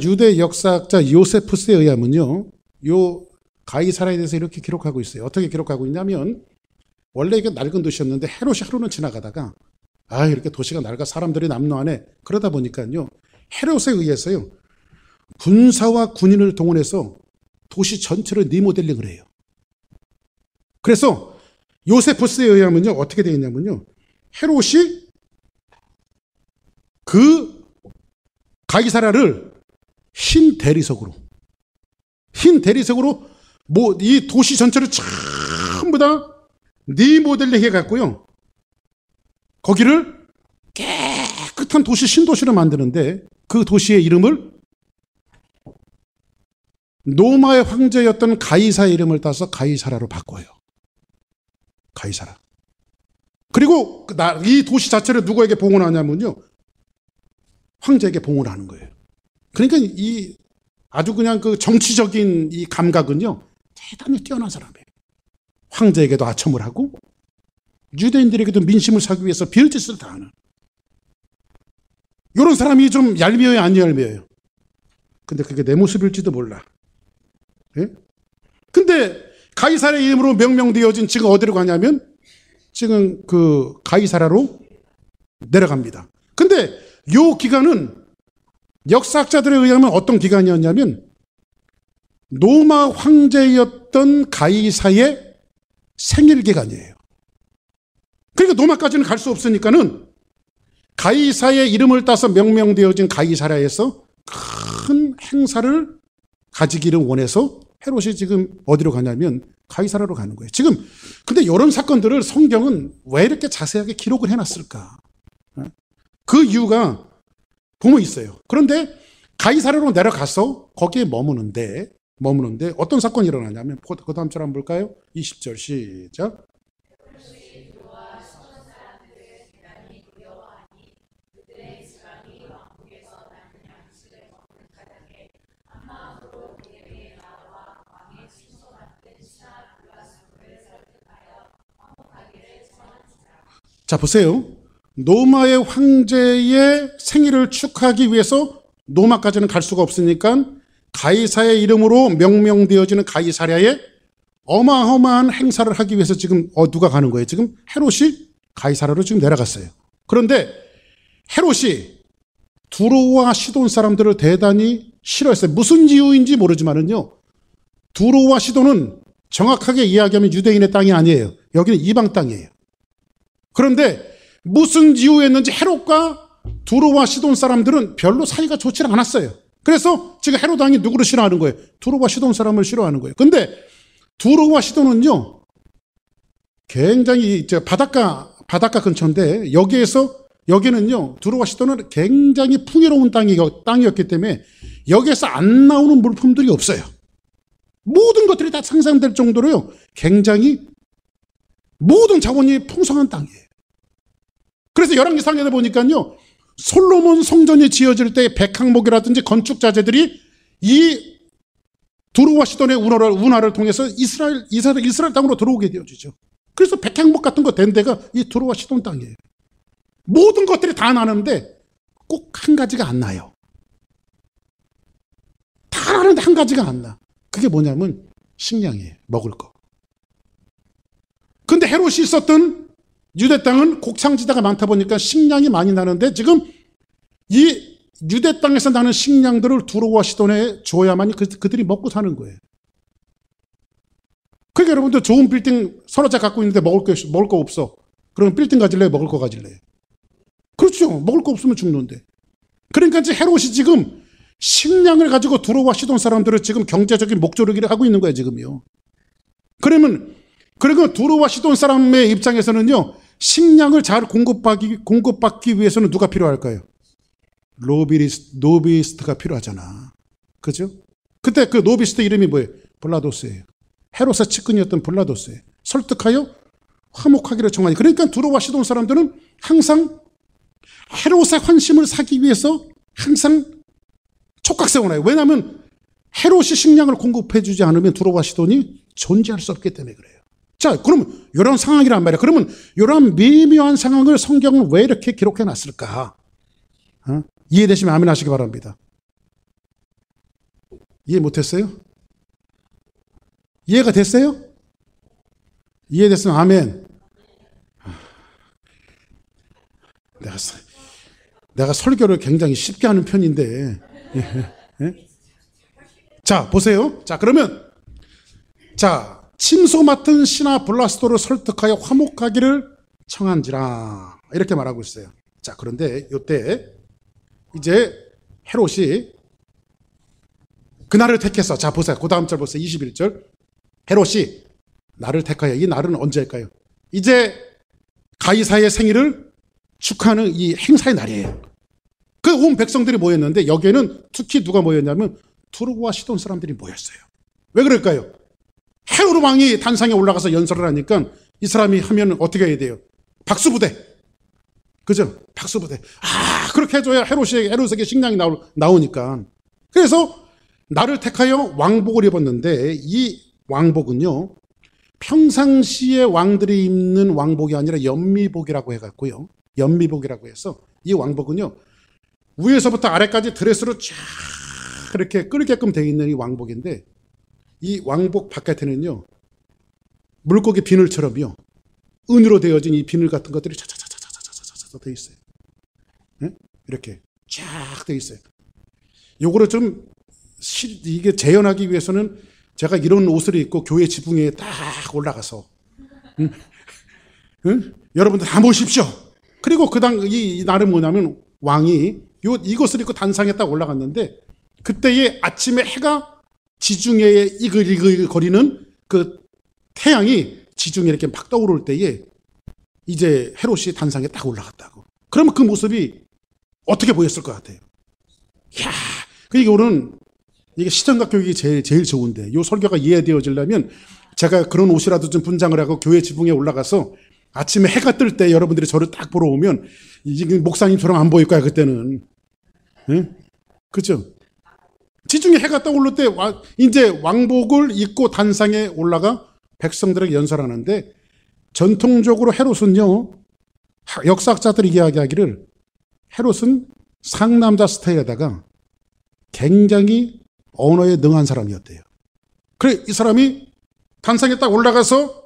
유대 역사학자 요세푸스에 의하면요. 요 가이사라에 대해서 이렇게 기록하고 있어요. 어떻게 기록하고 있냐면 원래 이게 낡은 도시였는데 헤롯이 하루는 지나가다가 이렇게 도시가 낡아 사람들이 남루하네. 그러다 보니까요. 헤롯에 의해서요. 군사와 군인을 동원해서 도시 전체를 리모델링을 해요. 그래서 요세푸스에 의하면요. 어떻게 되어 있냐면요. 헤롯이 그 가이사라를 흰 대리석으로 이 도시 전체를 전부 다 리모델링 해갖고요. 거기를 깨끗한 도시, 신도시로 만드는데 그 도시의 이름을 로마의 황제였던 가이사의 이름을 따서 가이사라로 바꿔요. 가이사라. 그리고 이 도시 자체를 누구에게 봉헌하냐면요. 황제에게 봉헌하는 거예요. 그러니까 이 아주 그냥 그 정치적인 이 감각은요. 대단히 뛰어난 사람이에요. 황제에게도 아첨을 하고 유대인들에게도 민심을 사기 위해서 별짓을 다 하는. 이런 사람이 좀 얄미워요, 안 얄미워요? 근데 그게 내 모습일지도 몰라. 예? 근데 가이사라의 이름으로 명명되어진 지금 어디로 가냐면 지금 그 가이사라로 내려갑니다. 근데 요 기간은 역사학자들에 의하면 어떤 기간이었냐면 로마 황제였던 가이사의 생일 기간이에요. 그러니까 로마까지는 갈 수 없으니까는 가이사의 이름을 따서 명명되어진 가이사라에서 큰 행사를 가지기를 원해서 헤롯이 지금 어디로 가냐면 가이사라로 가는 거예요. 지금 근데 이런 사건들을 성경은 왜 이렇게 자세하게 기록을 해놨을까? 그 이유가 보면 있어요. 그런데 가이사라로 내려가서 거기에 머무는데 어떤 사건이 일어나냐면 그 다음 절 한번 볼까요? 20절 시작. 자, 보세요. 로마의 황제의 생일을 축하하기 위해서 로마까지는 갈 수가 없으니까 가이사의 이름으로 명명되어지는 가이사랴에 어마어마한 행사를 하기 위해서 지금 누가 가는 거예요? 지금 헤롯이 가이사랴로 지금 내려갔어요. 그런데 헤롯이 두로와 시돈 사람들을 대단히 싫어했어요. 무슨 이유인지 모르지만은요. 두로와 시돈은 정확하게 이야기하면 유대인의 땅이 아니에요. 여기는 이방 땅이에요. 그런데 무슨 이유였는지 헤롯과 두로와 시돈 사람들은 별로 사이가 좋지 않았어요. 그래서 지금 헤롯 왕이 누구를 싫어하는 거예요? 두로와 시돈 사람을 싫어하는 거예요. 근데 두로와 시돈은요, 굉장히 바닷가 근처인데 여기는요, 두로와 시돈은 굉장히 풍요로운 땅이었기 때문에 여기에서 안 나오는 물품들이 없어요. 모든 것들이 다 상상될 정도로요, 굉장히 모든 자원이 풍성한 땅이에요. 그래서 열왕기상에서 보니까요, 솔로몬 성전이 지어질 때 백항목이라든지 건축 자재들이 이 두로와 시돈의 운하를 통해서 이스라엘 땅으로 들어오게 되어지죠. 그래서 백항목 같은 거 된 데가 이 두로와 시돈 땅이에요. 모든 것들이 다 나는데 꼭 한 가지가 안 나요. 다 나는데 한 가지가 안 나. 그게 뭐냐면 식량이에요. 먹을 거. 근데 헤롯이 있었던 유대 땅은 곡창지대가 많다 보니까 식량이 많이 나는데 지금 이 유대 땅에서 나는 식량들을 두로와 시돈에 줘야만 그들이 먹고 사는 거예요. 그러니까 여러분들 좋은 빌딩 서너 채 갖고 있는데 먹을 거 없어. 그러면 빌딩 가질래요? 먹을 거 가질래요? 그렇죠. 먹을 거 없으면 죽는데. 그러니까 이제 헤롯이 지금 식량을 가지고 두로와 시돈 사람들을 지금 경제적인 목조르기를 하고 있는 거예요, 지금요. 그러면 두로와 시돈 사람의 입장에서는요, 식량을 잘 공급받기 위해서는 누가 필요할까요? 노비스트가 필요하잖아. 그죠? 그때 그 노비스트 이름이 뭐예요? 블라도스예요. 헤롯의 측근이었던 블라도스예요. 설득하여 화목하기를 청하니. 그러니까 두로와 시돈 사람들은 항상 헤롯의 환심을 사기 위해서 항상 촉각 세워놔요. 왜냐하면 헤롯이 식량을 공급해주지 않으면 두로와 시돈이 존재할 수 없기 때문에 그래요. 자, 그럼 이런 상황이란 말이야. 그러면 이런 미묘한 상황을 성경은 왜 이렇게 기록해 놨을까? 이해되시면 아멘 하시기 바랍니다. 이해 못했어요? 이해가 됐어요? 이해됐으면 아멘. 내가 설교를 굉장히 쉽게 하는 편인데. 예? 자, 보세요. 자, 그러면 침소 맡은 신하 블라스도를 설득하여 화목하기를 청한지라 이렇게 말하고 있어요. 자, 그런데 이때 이제 헤롯이 그날을 택해서, 자 보세요. 그 다음 절 보세요. 21절. 헤롯이 날을 택하여, 이 날은 언제일까요? 이제 가이사의 생일을 축하하는 이 행사의 날이에요. 그 온 백성들이 모였는데 여기에는 특히 누가 모였냐면 두로와 시돈 사람들이 모였어요. 왜 그럴까요? 헤롯 왕이 단상에 올라가서 연설을 하니까 이 사람이 하면 어떻게 해야 돼요? 박수부대. 그죠? 박수부대. 그렇게 해줘야 헤롯에게 식량이 나오니까. 그래서 나를 택하여 왕복을 입었는데 이 왕복은요, 평상시에 왕들이 입는 왕복이 아니라 연미복이라고 해갖고요. 연미복이라고 해서 이 왕복은요, 위에서부터 아래까지 드레스로 쫙 이렇게 끌게끔 되어 있는 이 왕복인데, 이 왕복 바깥에는요, 물고기 비늘처럼요, 은으로 되어진 이 비늘 같은 것들이 차차차차차차차차 되어 있어요. 네? 이렇게 쫙 되어 있어요. 요거를 좀 이게 재현하기 위해서는 제가 이런 옷을 입고 교회 지붕에 딱 올라가서, 여러분들 다 모십시오. 그리고 이 날은 뭐냐면 왕이 이것을 입고 단상에 딱 올라갔는데, 그때의 아침에 해가 지중해에 이글이글 거리는 그 태양이 지중해에 이렇게 막 떠오를 때에 이제 헤롯이 단상에 딱 올라갔다고. 그러면 그 모습이 어떻게 보였을 것 같아요? 이야, 그러니까 이게 시정각 교육이 제일 좋은데, 이 설교가 이해되어지려면 제가 그런 옷이라도 좀 분장을 하고 교회 지붕에 올라가서 아침에 해가 뜰 때 여러분들이 저를 딱 보러 오면 이제 목사님처럼 안 보일 거야, 그때는. 네? 그죠? 지중해 해가 떠오를 때 이제 왕복을 입고 단상에 올라가 백성들에게 연설하는데, 전통적으로 헤롯은요, 역사학자들이 이야기하기를 헤롯은 상남자 스타일에다가 굉장히 언어에 능한 사람이었대요. 그래, 이 사람이 단상에 딱 올라가서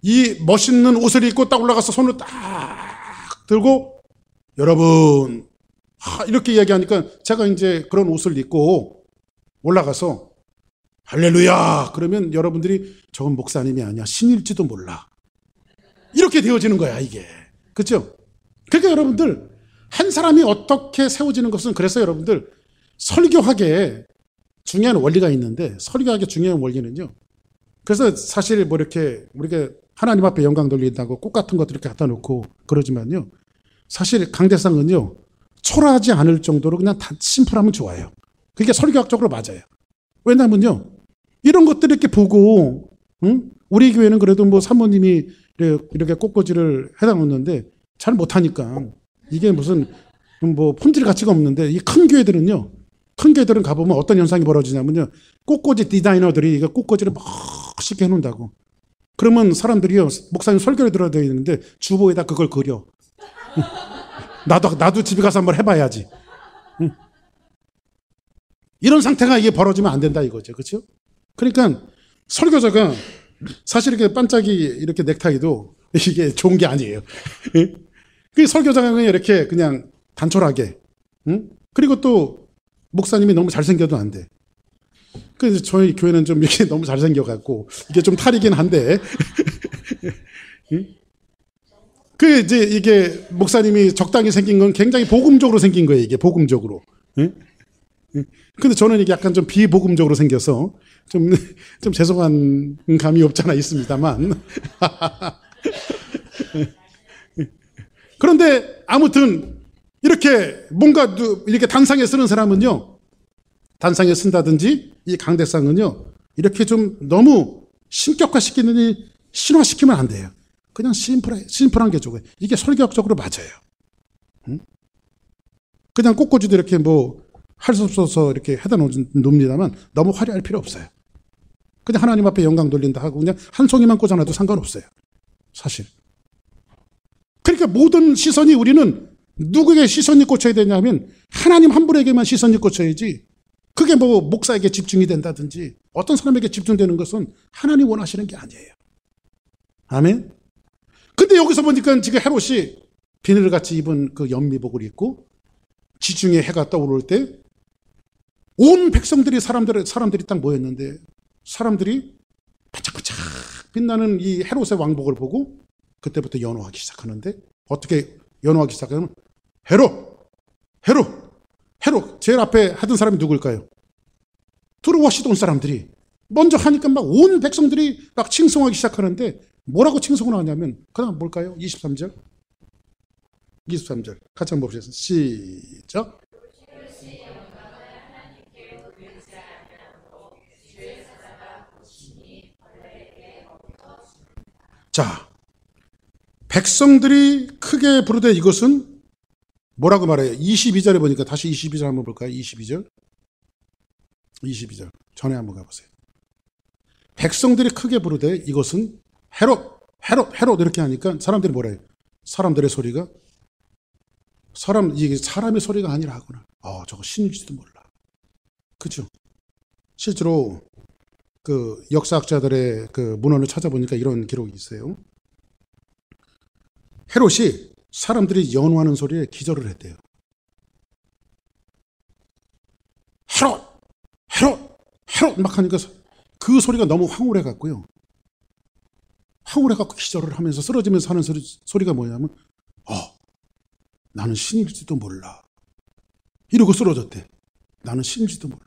이 멋있는 옷을 입고 딱 올라가서 손을 딱 들고, 여러분, 이렇게 이야기하니까 제가 이제 그런 옷을 입고 올라가서 할렐루야! 그러면 여러분들이 저건 목사님이 아니야, 신일지도 몰라. 이렇게 되어지는 거야, 이게. 그렇죠? 그러니까 여러분들, 한 사람이 어떻게 세워지는 것은, 그래서 여러분들 설교학에 중요한 원리가 있는데, 설교학의 중요한 원리는요, 그래서 사실 뭐 이렇게 우리가 하나님 앞에 영광 돌린다고 꽃 같은 것들 이렇게 갖다 놓고 그러지만요, 사실 강대상은요, 초라하지 않을 정도로 그냥 다 심플하면 좋아요. 그게 설교학적으로 맞아요. 왜냐면요, 이런 것들 이렇게 보고, 우리 교회는 그래도 뭐 사모님이 이렇게 꽃꽂이를 해다 놓는데 잘 못하니까 이게 무슨 뭐 품질 가치가 없는데, 이 큰 교회들은요, 큰 교회들은 가보면 어떤 현상이 벌어지냐면요, 꽃꽂이 디자이너들이 이거 꽃꽂이를 멋있게 해놓는다고. 그러면 사람들이요, 목사님 설교를 들어야 되는데 주보에다 그걸 그려. 나도 집에 가서 한번 해봐야지. 이런 상태가 이게 벌어지면 안 된다 이거죠. 그렇죠? 그러니까 설교자가 사실 이렇게 반짝이 이렇게 넥타이도 이게 좋은 게 아니에요. 그 설교자가 그냥 이렇게 그냥 단촐하게. 그리고 또 목사님이 너무 잘생겨도 안 돼. 그래서 저희 교회는 좀 이렇게 너무 잘생겨갖고 이게 좀 탈이긴 한데. 그 이제 이게 목사님이 적당히 생긴 건 굉장히 복음적으로 생긴 거예요. 이게 복음적으로. 예? 근데 저는 이게 약간 좀 비복음적으로 생겨서 좀 죄송한 감이 없잖아 있습니다만. 그런데 아무튼 이렇게 뭔가 이렇게 단상에 쓰는 사람은요, 단상에 쓴다든지 이 강대상은요, 이렇게 좀 너무 신격화시키느니 신화시키면 안 돼요. 그냥 심플한 게 좋아요. 이게 설교학적으로 맞아요. 응? 그냥 꽃꽂이도 이렇게 뭐 할 수 없어서 이렇게 해다 놓습니다만 너무 화려할 필요 없어요. 그냥 하나님 앞에 영광 돌린다 하고 그냥 한 송이만 꽂아놔도 상관없어요. 사실. 그러니까 모든 시선이 우리는 누구에게 시선이 꽂혀야 되냐면 하나님 한 분에게만 시선이 꽂혀야지, 그게 뭐 목사에게 집중이 된다든지 어떤 사람에게 집중되는 것은 하나님 원하시는 게 아니에요. 아멘. 근데 여기서 보니까 지금 헤롯이 비늘을 같이 입은 그 연미복을 입고 지중해 해가 떠오를 때 온 백성들이 사람들이 딱 모였는데 사람들이 반짝반짝 빛나는 이 헤롯의 왕복을 보고 그때부터 연호하기 시작하는데, 어떻게 연호하기 시작하면 헤롯 제일 앞에 하던 사람이 누굴까요? 두루와 시돈 사람들이 먼저 하니까 막 온 백성들이 막 칭송하기 시작하는데 뭐라고 칭송을 하냐면 그다음 뭘까요? 23절 같이 한번 봅시다. 시작. 자, 백성들이 크게 부르되 이것은 뭐라고 말해요? 22절에 보니까 다시 22절 한번 볼까요? 22절 전에 한번 가보세요. 백성들이 크게 부르되 이것은 헤롯 이렇게 하니까 사람들이 뭐라 해요? 사람들의 소리가 이게 사람의 소리가 아니라 하구나. 저거 신일지도 몰라. 그죠? 실제로 그 역사학자들의 그 문헌을 찾아보니까 이런 기록이 있어요. 헤롯이 사람들이 연호하는 소리에 기절을 했대요. 헤롯 막 하니까 그 소리가 너무 황홀해 갖고요. 황홀해 갖고 기절을 하면서 쓰러지면서 하는 소리가 뭐냐면 나는 신일지도 몰라. 이러고 쓰러졌대. 나는 신일지도 몰라.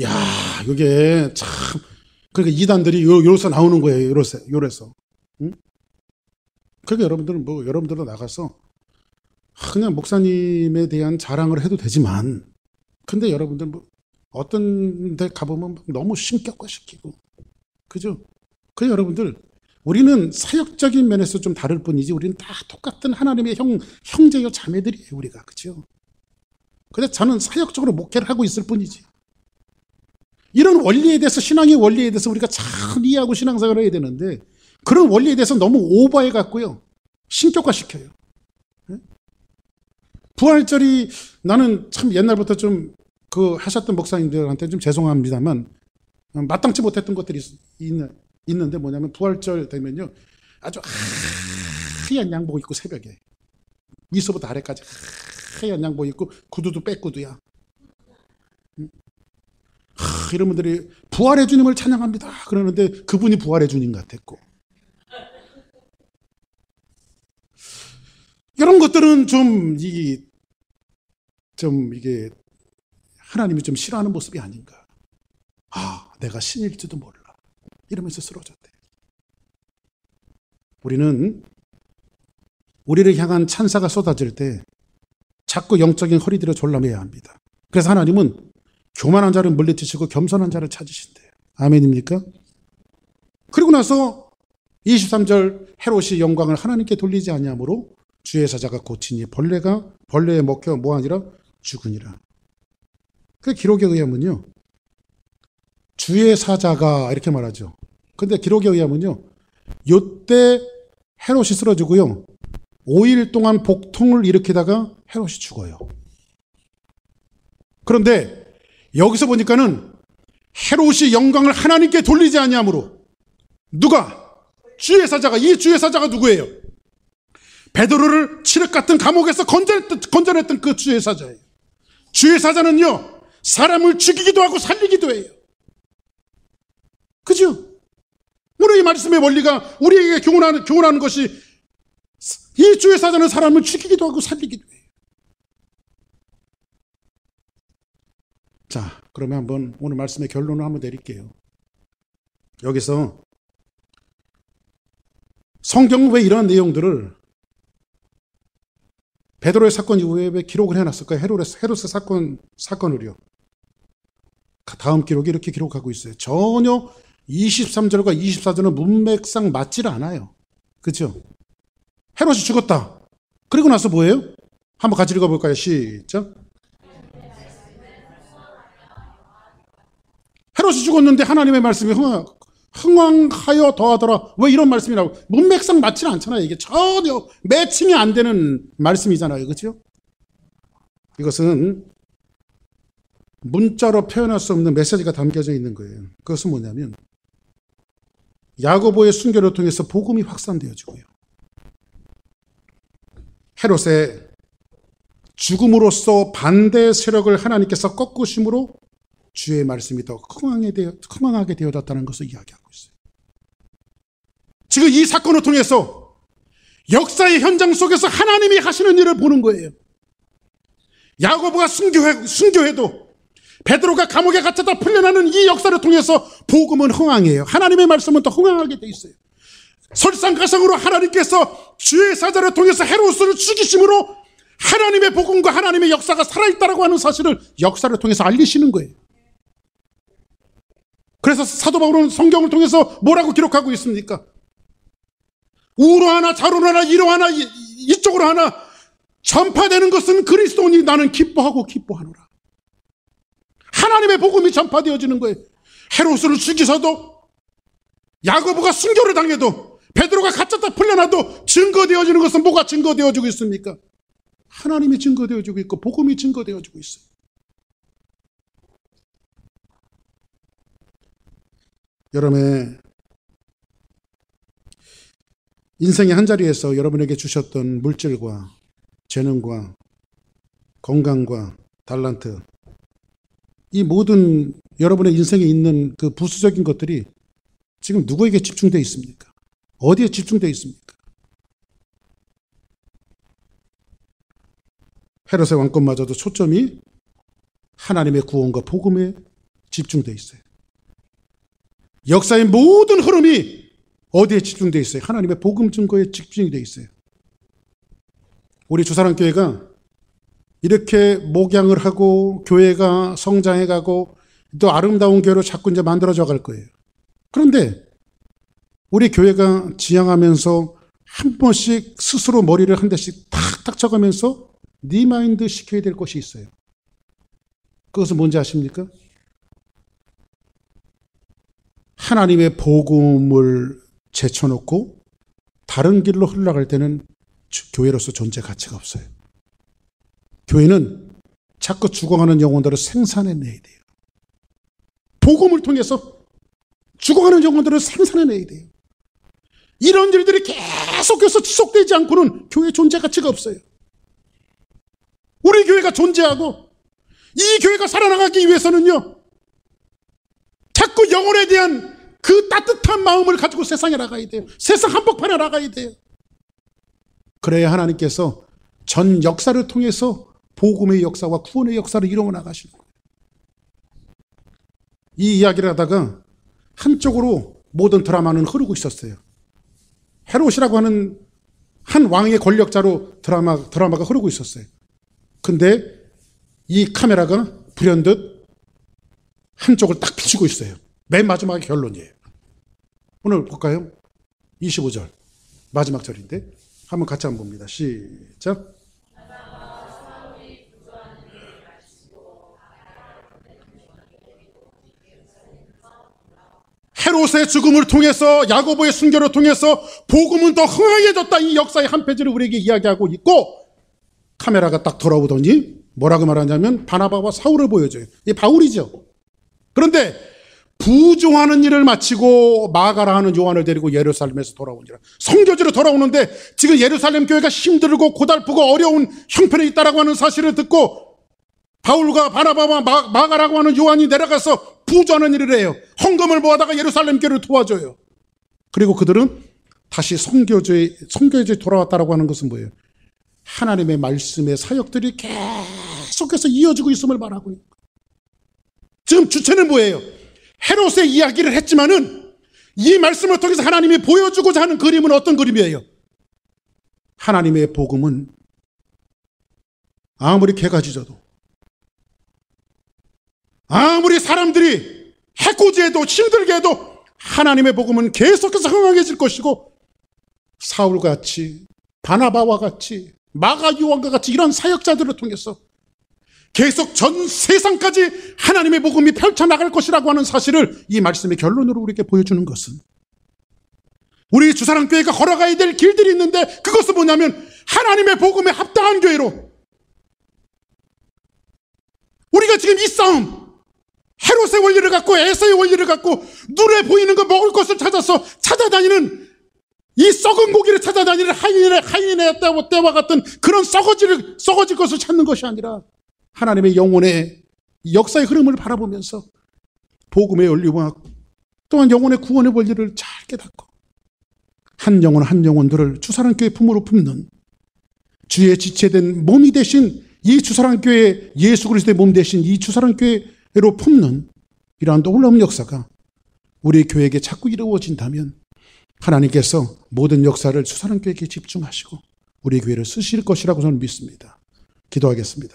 야, 이게 참, 그러니까 이단들이 요래서 나오는 거예요. 요래서. 응? 그러니까 여러분들은 나가서 그냥 목사님에 대한 자랑을 해도 되지만, 근데 여러분들 어떤 데 가보면 너무 신격화시키고, 그죠? 그 여러분들, 우리는 사역적인 면에서 좀 다를 뿐이지 우리는 다 똑같은 하나님의 형제요 자매들이에요, 우리가. 그죠? 근데 저는 사역적으로 목회를 하고 있을 뿐이지. 이런 원리에 대해서, 신앙의 원리에 대해서 우리가 잘 이해하고 신앙생활을 해야 되는데 그런 원리에 대해서 너무 오버해 갖고요, 신격화시켜요. 부활절이, 나는 참 옛날부터 좀 하셨던 목사님들한테 좀 죄송합니다만 마땅치 못했던 것들이 있는데 뭐냐면 부활절 되면요 아주 하얀 양복 입고 새벽에 위서부터 아래까지 하얀 양복 입고 구두도 빼구두야. 이런 분들이 부활의 주님을 찬양합니다 그러는데 그분이 부활의 주님 같았고, 이런 것들은 이게 하나님이 좀 싫어하는 모습이 아닌가. 내가 신일지도 몰라 이러면서 쓰러졌대. 우리는 우리를 향한 찬사가 쏟아질 때 자꾸 영적인 허리들을 졸라매야 합니다. 그래서 하나님은 교만한 자를 물리치시고 겸손한 자를 찾으신대요. 아멘입니까? 그리고 나서 23절, 헤롯이 영광을 하나님께 돌리지 아니하므로 주의 사자가 고치니 벌레에 먹혀 뭐하니라 죽으니라. 그 기록에 의하면요, 주의 사자가 이렇게 말하죠. 근데 기록에 의하면요, 요때 헤롯이 쓰러지고요 5일 동안 복통을 일으키다가 헤롯이 죽어요. 그런데 여기서 보니까는 헤롯이 영광을 하나님께 돌리지 아니하므로, 누가? 주의 사자가. 이 주의 사자가 누구예요? 베드로를 칠흑 같은 감옥에서 건져냈던 그 주의 사자예요. 주의 사자는요 사람을 죽이기도 하고 살리기도 해요. 그죠? 우리 말씀의 원리가 우리에게 교훈하는 것이 이 주의 사자는 사람을 죽이기도 하고 살리기도 해요. 자, 그러면 한번 오늘 말씀의 결론을 한번 내릴게요. 여기서 성경은 왜 이러한 내용들을 베드로의 사건 이후에 왜 기록을 해놨을까요? 헤롯의 사건을요. 다음 기록이 이렇게 기록하고 있어요. 전혀 23절과 24절은 문맥상 맞질 않아요. 그렇죠? 헤롯이 죽었다. 그리고 나서 뭐예요? 한번 같이 읽어볼까요? 시작. 헤롯이 죽었는데 하나님의 말씀이 흥왕하여 더하더라. 왜 이런 말씀이 나오고? 문맥상 맞지는 않잖아요. 이게 전혀 매칭이 안 되는 말씀이잖아요. 그렇죠? 이것은 문자로 표현할 수 없는 메시지가 담겨져 있는 거예요. 그것은 뭐냐면 야고보의 순교를 통해서 복음이 확산되어지고요. 헤롯의 죽음으로써 반대 세력을 하나님께서 꺾으심으로 주의 말씀이 더 흥황하게 되어졌다는 것을 이야기하고 있어요. 지금 이 사건을 통해서 역사의 현장 속에서 하나님이 하시는 일을 보는 거예요. 야고보가 순교해도 베드로가 감옥에 갇혔다 풀려나는 이 역사를 통해서 복음은 흥황해요. 하나님의 말씀은 더 흥황하게 돼 있어요. 설상가상으로 하나님께서 주의 사자를 통해서 헤롯을 죽이심으로 하나님의 복음과 하나님의 역사가 살아있다라고 하는 사실을 역사를 통해서 알리시는 거예요. 그래서 사도 바울은 성경을 통해서 뭐라고 기록하고 있습니까? 우로 하나 좌로 하나 이로 하나 이쪽으로 하나 전파되는 것은 그리스도니 나는 기뻐하노라. 하나님의 복음이 전파되어지는 거예요. 헤롯을 죽이서도 야고보가 순교를 당해도 베드로가 갇혔다 풀려나도 증거되어지는 것은 뭐가 증거되어지고 있습니까? 하나님이 증거되어지고 있고 복음이 증거되어지고 있어요. 여러분의 인생의 한자리에서 여러분에게 주셨던 물질과 재능과 건강과 달란트, 이 모든 여러분의 인생에 있는 그 부수적인 것들이 지금 누구에게 집중되어 있습니까? 어디에 집중되어 있습니까? 헤롯의 왕권마저도 초점이 하나님의 구원과 복음에 집중되어 있어요. 역사의 모든 흐름이 어디에 집중되어 있어요? 하나님의 복음 증거에 집중이 되어 있어요. 우리 주사랑교회가 이렇게 목양을 하고 교회가 성장해가고 또 아름다운 교회로 자꾸 이제 만들어져 갈 거예요. 그런데 우리 교회가 지향하면서 한 번씩 스스로 머리를 한 대씩 탁탁 쳐가면서 리마인드 시켜야 될 것이 있어요. 그것은 뭔지 아십니까? 하나님의 복음을 제쳐놓고 다른 길로 흘러갈 때는 교회로서 존재 가치가 없어요. 교회는 자꾸 죽어가는 영혼들을 생산해내야 돼요. 복음을 통해서 죽어가는 영혼들을 생산해내야 돼요. 이런 일들이 계속해서 지속되지 않고는 교회 존재 가치가 없어요. 우리 교회가 존재하고 이 교회가 살아나가기 위해서는요, 자꾸 영혼에 대한 그 따뜻한 마음을 가지고 세상에 나가야 돼요. 세상 한복판에 나가야 돼요. 그래야 하나님께서 전 역사를 통해서 복음의 역사와 구원의 역사를 이루어 나가시는 거예요. 이 이야기를 하다가 한쪽으로 모든 드라마는 흐르고 있었어요. 헤롯이라고 하는 한 왕의 권력자로 드라마가 흐르고 있었어요. 근데 이 카메라가 불현듯 한쪽을 딱 비추고 있어요. 맨 마지막에 결론이에요. 오늘 볼까요? 25절 마지막 절인데 한번 같이 한번 봅니다. 시작. 헤롯의 죽음을 통해서 야고보의 순교를 통해서 복음은 더 흥황해졌다. 이 역사의 한 페이지를 우리에게 이야기하고 있고, 카메라가 딱 돌아오더니 뭐라고 말하냐면 바나바와 사울을 보여줘요. 이게 바울이죠. 그런데 부조하는 일을 마치고 마가라 하는 요한을 데리고 예루살렘에서 돌아오니라. 성교지로 돌아오는데 지금 예루살렘 교회가 힘들고 고달프고 어려운 형편에 있다라고 하는 사실을 듣고 바울과 바나바와 마가라고 하는 요한이 내려가서 부조하는 일을 해요. 헌금을 모아다가 예루살렘 교회를 도와줘요. 그리고 그들은 다시 선교제에 돌아왔다라고 하는 것은 뭐예요? 하나님의 말씀의 사역들이 계속해서 이어지고 있음을 말하고 있는 거예요. 지금 주체는 뭐예요? 헤롯의 이야기를 했지만은 이 말씀을 통해서 하나님이 보여주고자 하는 그림은 어떤 그림이에요? 하나님의 복음은 아무리 개가 짖어도, 아무리 사람들이 해코지해도 힘들게 해도 하나님의 복음은 계속해서 흥황해질 것이고, 사울같이 바나바와 같이 마가 요한과 같이 이런 사역자들을 통해서 계속 전 세상까지 하나님의 복음이 펼쳐나갈 것이라고 하는 사실을 이 말씀의 결론으로 우리에게 보여주는 것은, 우리 주사랑교회가 걸어가야 될 길들이 있는데 그것은 뭐냐면 하나님의 복음에 합당한 교회로, 우리가 지금 이 싸움, 헤롯의 원리를 갖고 에서의 원리를 갖고 눈에 보이는 거 먹을 것을 찾아서 찾아다니는, 이 썩은 고기를 찾아다니는 하인의 때와 같은 그런 썩어질 것을 찾는 것이 아니라 하나님의 영혼의 역사의 흐름을 바라보면서 복음의 원리와 또한 영혼의 구원의 원리를 잘 깨닫고 한 영혼들을 주사랑교회 품으로 품는, 주의 지체된 몸이 되신 이 주사랑교회, 예수 그리스도의 몸 되신 이 주사랑교회로 품는 이러한 놀라운 역사가 우리 교회에게 자꾸 이루어진다면 하나님께서 모든 역사를 주사랑교회에게 집중하시고 우리 교회를 쓰실 것이라고 저는 믿습니다. 기도하겠습니다.